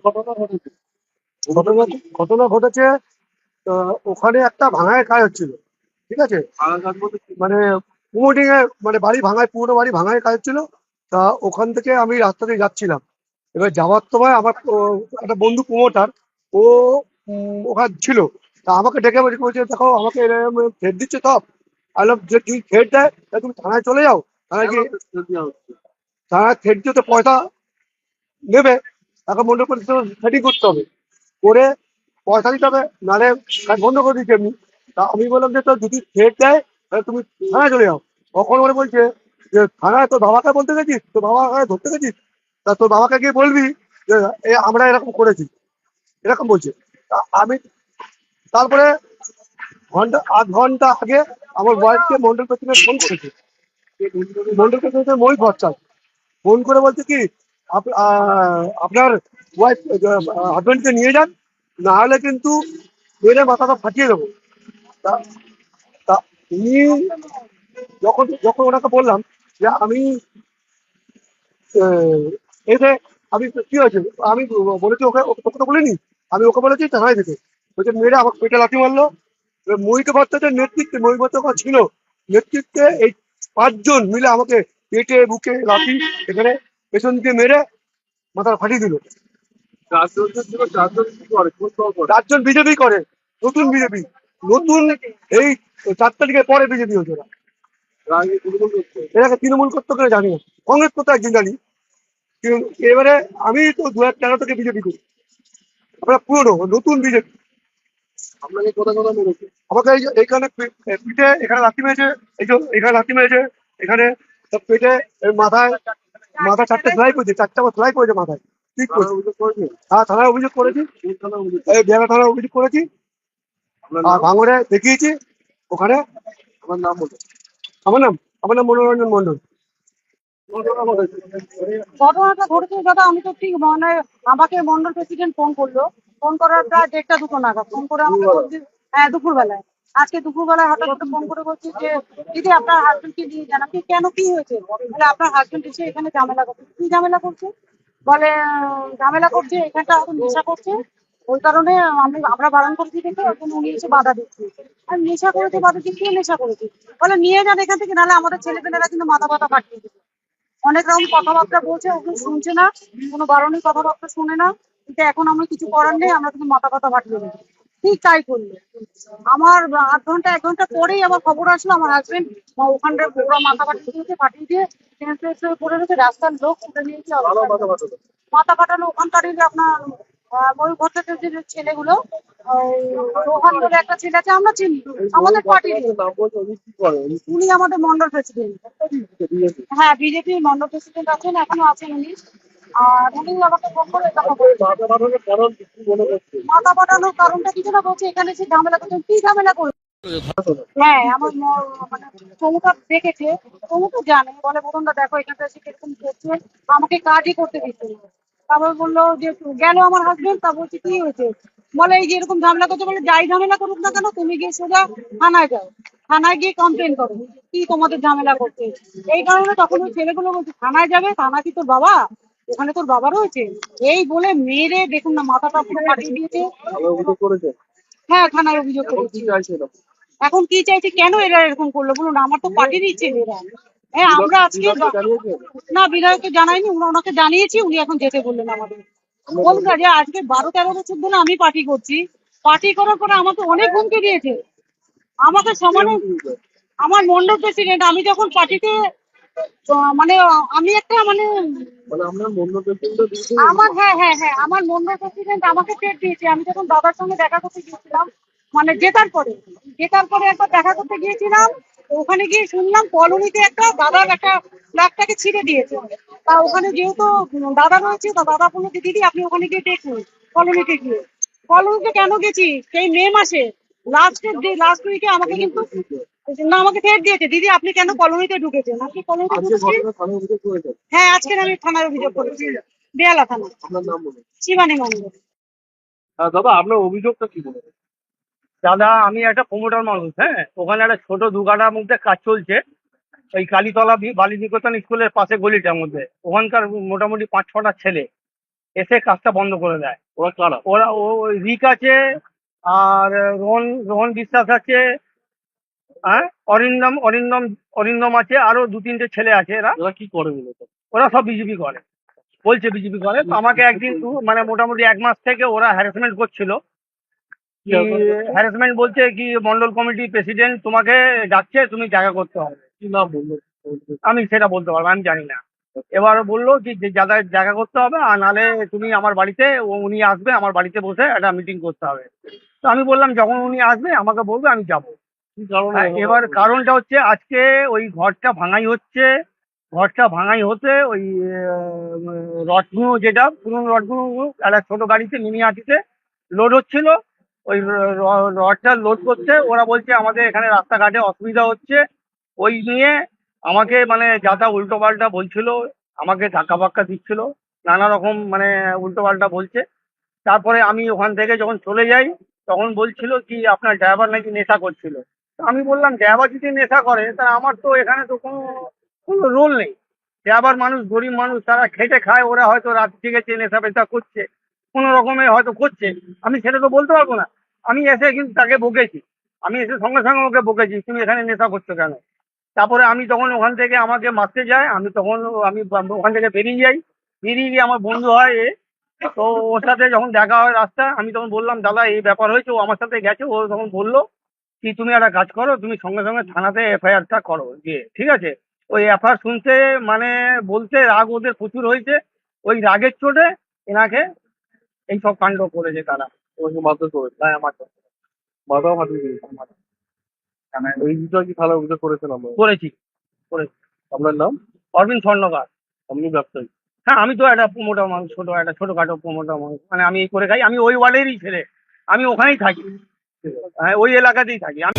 ঘটনা ঘটেছে ঘটনা ঘটনা ঘটেছে। ওখানে একটা ভাঙায় কাজ হচ্ছিল, ঠিক আছে। মানে প্রমোটিং এ, মানে বাড়ি ভাঙায়, পুরোনো বাড়ি ভাঙায় কাজ হচ্ছিল। তা ওখান থেকে আমি রাস্তা দিয়ে যাচ্ছিলাম। এবার যাওয়ার সময় আমার একটা বন্ধু প্রমোটার, ও ওখানে ছিল। তা আমাকে ডেকে বলছে, দেখো আমাকে এরকম ফের দিচ্ছে সব। আলো যে তুই ফের দেয় তা তুমি থানায় চলে যাও। থানায় গিয়ে থানায় ফের দিতে পয়সা নেবে, তাকে মনে করে সেটিং করতে হবে, করে পয়সা দিতে হবে, নাহলে কাজ বন্ধ করে দিচ্ছে এমনি। তা আমি বললাম যে তো যদি ফের দেয় তাহলে তুমি থানায় চলে যাও। তখন ওরা বলছে যে থানায় তোর বাবাকে বলতে গেছিস, তোর বাবাকে ধরতে গেছিস, তা তোর বাবাকে গিয়ে বলবি যে আমরা এরকম করেছি, এরকম বলছে। তা আমি তারপরে আধ ঘন্টা আগে আমার ওয়াইফকে মন্ডল প্রেসিডেন্ট ফোন করেছে। মন্ডল প্রেসিডেন্টের মই ভরসা ফোন করে বলছে কি, আপনার ওয়াইফ হাজবেন্ডকে নিয়ে যান, না হলে কিন্তু মেরে মাথাটা ফাটিয়ে দেবো। তা তা উনি যখন যখন ওনাকে বললাম যে আমি এসে, আমি কি হয়েছে, আমি বলেছি ওকে, তোকে তো বলিনি, আমি ওকে বলেছি থানায় যেতে। বলছে মেয়েরা আমার পেটে লাথি মারলো। এবার মহিত ভট্টাচার্যের নেতৃত্বে, মহিত ভট্টাচার্য ছিল নেতৃত্বে, এই 5 জন মিলে আমাকে পেটে বুকে লাথি, এখানে পেছন দিকে মেরে মাথা ফাটিয়ে দিল। 4 জন বিজেপি করে, নতুন বিজেপি, নতুন, এই 4 তারিখের পরে বিজেপি হচ্ছে ওরা। এটাকে তৃণমূল করতে করে জানি না, কংগ্রেস করতে একদিন জানি। এবারে আমি তো 2013 থেকে বিজেপি করি, আমরা পুরনো, নতুন বিজেপি। আপনাকে কোথায় কোথায় মেরেছে? আমাকে এই যে এইখানে পিঠে, এখানে লাথি মেরেছে, এই যে এখানে লাথি মেরেছে, এখানে সব পেটে, মাথায়, মাথা 4টে সেলাই করেছে, 4টা সেলাই করেছে মাথায়। ঠিক করেছে। হ্যাঁ, থানায় অভিযোগ করেছি, এই বেলা থানায় অভিযোগ করেছি, আর ভাঙড়ে দেখিয়েছি ওখানে। আমার নাম বলো। আমার নাম, আমার নাম মনোরঞ্জন মন্ডল। ঘটনাটা ঘটেছে দাদা, আমি তো ঠিক মানে আমাকে মন্ডল প্রেসিডেন্ট ফোন করলো। ফোন করার প্রায় 1:30-2 নাগাদ ফোন করে আমাকে বলছে, হ্যাঁ দুপুরবেলায়, আজকে দুপুরবেলায় হঠাৎ করে ফোন করে বলছি যে দিদি আপনার হাজবেন্ডকে নিয়ে যান। আপনি কেন, কি হয়েছে? বলে আপনার হাজবেন্ড এসে এখানে ঝামেলা করছে। কি ঝামেলা করছে? বলে ঝামেলা করছে, এখানটা এখন নেশা করছে, ওই কারণে আমরা বারণ করেছি দেখে এখন উনি এসে বাধা দিচ্ছে। আর নেশা করেছে, বাধা দিয়ে কে নেশা করেছে? বলে নিয়ে যান এখান থেকে, নাহলে আমাদের ছেলেপেলেরা কিন্তু মাথা ব্যথা ফাটিয়ে দেবে। অনেক রকম কথাবার্তা বলছে, ওগুলো শুনছে না, কোনো বারণের কথাবার্তা শুনে না। কিন্তু এখন আমার কিছু করার নেই, আমরা কিন্তু মাথা কথা ফাটিয়ে দেবো। ঠিক তাই করলো। আমার আধ ঘন্টা 1 ঘন্টা পরেই আমার খবর আসলো, আমার হাজবেন্ড ওখানটায় পুরো মাথা ফাটিয়ে দিয়েছে, ফাটিয়ে দিয়ে সেন্সলেস হয়ে পড়ে রয়েছে, রাস্তার লোক তুলে নিয়েছে। মাথা ফাটানো ওখানকারই যে আপনার ময়ূর ভট্টাচার্যের যে ছেলেগুলো, ওই রোহান বলে একটা ছেলে আছে, আমরা চিনি, আমাদের পার্টির। উনি আমাদের মন্ডল প্রেসিডেন্ট। হ্যাঁ, বিজেপির মন্ডল প্রেসিডেন্ট আছেন, এখনো আছেন উনি। আর উনি আমাকে ফোন করে এটা বলছে। মাথা ফাটানোর কারণটা কিছু না, বলছে এখানে সে ঝামেলা করছে। কি ঝামেলা করছে? হ্যাঁ, আমার মানে প্রমোটার দেখেছে, প্রমোটার জানে, বলে বোধনদা দেখো এখানটা এসে কিরকম করছে, আমাকে কাজই করতে দিচ্ছে না। তারপর বললো যে গেল আমার হাজবেন্ড, তা বলছি কি হয়েছে? বলে এই যে এরকম ঝামেলা করছে। বলে যাই ঝামেলা করুক না কেন, তুমি গিয়ে সোজা থানায় যাও, থানায় গিয়ে কমপ্লেন করো, কি তোমাদের ঝামেলা করছে। এই কারণে তখন ওই ছেলেগুলো বলছে থানায় যাবে, থানা কি তোর বাবা, ওখানে তোর বাবা রয়েছে, এই বলে মেরে দেখুন না মাথাটা পুরো ফাটিয়ে দিয়েছে। হ্যাঁ, থানায় অভিযোগ করেছি। এখন কি চাইছে, কেন এরা এরকম করলো বলুন? আমার তো পার্টির ইচ্ছে এরা। হ্যাঁ, আমরা আজকে না, বিধায়ককে জানাইনি, ওনাকে জানিয়েছি, উনি এখন যেতে বললেন আমাদের। বলুন না যে আজকে 12-13 বছর ধরে আমি পার্টি করছি, পার্টি করার পরে আমাকে অনেক হুমকি দিয়েছে, আমাকে সমানে। আমার মন্ডল প্রেসিডেন্ট, আমি যখন পার্টিতে মানে আমি একটা মানে আমার, হ্যাঁ হ্যাঁ হ্যাঁ, আমার মন্ডল প্রেসিডেন্ট আমাকে চেক দিয়েছে। আমি যখন বাবার সঙ্গে দেখা করতে গিয়েছিলাম, মানে জেতার পরে একবার দেখা করতে গিয়েছিলাম, তো ওখানে গিয়ে শুনলাম কলোনিতে একটা দাদার একটা ফ্ল্যাগটাকে ছিঁড়ে দিয়েছে। তা ওখানে যেহেতু দাদা রয়েছে, তা দাদা বললো যে দিদি আপনি ওখানে গিয়ে দেখুন। কলোনিতে গিয়ে, কলোনিতে কেন গেছি, সেই মে মাসে লাস্ট উইকে আমাকে কিন্তু, না আমাকে ফের দিয়েছে, দিদি আপনি কেন কলোনিতে ঢুকেছেন, আপনি কলোনিতে ঢুকেছেন। হ্যাঁ, আজকে আমি থানায় অভিযোগ করেছি, বেহালা থানা। শিবানী মন্ডল। দাদা আপনার অভিযোগটা কি বলে? দাদা আমি একটা প্রমোটার মানুষ, হ্যাঁ, ওখানে একটা ছোট দুগাড়ার মধ্যে কাজ চলছে, ওই কালীতলা বালি নিকেতন স্কুলের পাশে গলিটার মধ্যে। ওখানকার মোটামুটি 5-6টা ছেলে এসে কাজটা বন্ধ করে দেয়। ওরা কারা? ওরা ওই রিক আছে, আর রোহন রোহন বিশ্বাস আছে, হ্যাঁ, অরিন্দম অরিন্দম অরিন্দম আছে, আরো দু তিনটে ছেলে আছে। ওরা কি করে মূলত? ওরা সব বিজেপি করে, বলছে বিজেপি করে। তো আমাকে একদিন মানে মোটামুটি 1 মাস থেকে ওরা হ্যারাসমেন্ট করছিল। কি harassment করছে? হ্যারাসমেন্ট বলছে কি মন্ডল কমিটি প্রেসিডেন্ট তোমাকে ডাকছে, তুমি দেখা করতে হবে। কি নাম বললো? আমি সেটা বলতে পারবো, আমি জানি না। এবার বললো কি যে দেখা করতে হবে, আর নালে তুমি আমার বাড়িতে, উনি আসবে আমার বাড়িতে বসে একটা মিটিং করতে হবে। তো আমি বললাম যখন উনি আসবে আমাকে বলবে, আমি যাবো। কি কারণে? এবার কারণটা হচ্ছে আজকে ওই ঘরটা ভাঙাই হচ্ছে। ঘরটা ভাঙাই হতে ওই রডগুলো, যেটা পুরনো রডগুলো একটা ছোট গাড়িতে মিনিয়াটিতে লোড হচ্ছিল। ওই রডটা লোড করছে, ওরা বলছে আমাদের এখানে রাস্তাঘাটে অসুবিধা হচ্ছে। ওই নিয়ে আমাকে মানে যা তা উল্টো পাল্টা বলছিল, আমাকে ধাক্কা ফাক্কা দিচ্ছিল, নানা রকম মানে উল্টো পাল্টা বলছে। তারপরে আমি ওখান থেকে যখন চলে যাই তখন বলছিল কি আপনার ড্রাইভার নাকি নেশা করছিল। তা আমি বললাম ড্রাইভার যদি নেশা করে তা আমার তো এখানে তো কোনো কোনো রোল নেই। ড্রাইভার মানুষ, গরিব মানুষ, তারা খেটে খায়, ওরা হয়তো রাত জেগেছে নেশা পেশা করছে, কোনো রকমে হয়তো করছে, আমি সেটা তো বলতে পারবো না। আমি এসে কিন্তু তাকে বকেছি, আমি এসে সঙ্গে সঙ্গে ওকে বকেছি তুমি এখানে নেশা করছো কেন। তারপরে আমি তখন ওখান থেকে আমাকে মারতে যায়, আমি তখন আমি ওখান থেকে বেরিয়ে যাই। বেরিয়ে গিয়ে আমার বন্ধু হয় এ, তো ওর সাথে যখন দেখা হয় রাস্তা, আমি তখন বললাম দাদা এই ব্যাপার হয়েছে, ও আমার সাথে গেছে। ও তখন বললো কি তুমি একটা কাজ করো, তুমি সঙ্গে সঙ্গে থানাতে এফআইআরটা করো গিয়ে, ঠিক আছে। ওই এফআইআর শুনতে মানে বলতে রাগ ওদের প্রচুর হয়েছে, ওই রাগের চোটে এনাকে এইসব কাণ্ড করেছে তারা। তোমাকে মারধর করেছে? তাই আমার তো মাথাও ফাটিয়ে দিয়েছে? এই বিষয়ে কি থানায় অভিযোগ করেছিলাম? করেছি করেছি। আপনার নাম? অরবিন্দ স্বর্ণকার। আপনি ব্যবসায়ী? হ্যাঁ, আমি তো একটা প্রমোটার মানুষ, একটা ছোটখাটো প্রমোটার মানুষ, মানে আমি এই করে খাই, আমি ওই ওয়ার্ডেরই ছেলে, আমি ওখানেই থাকি, হ্যাঁ ওই এলাকাতেই থাকি আমি।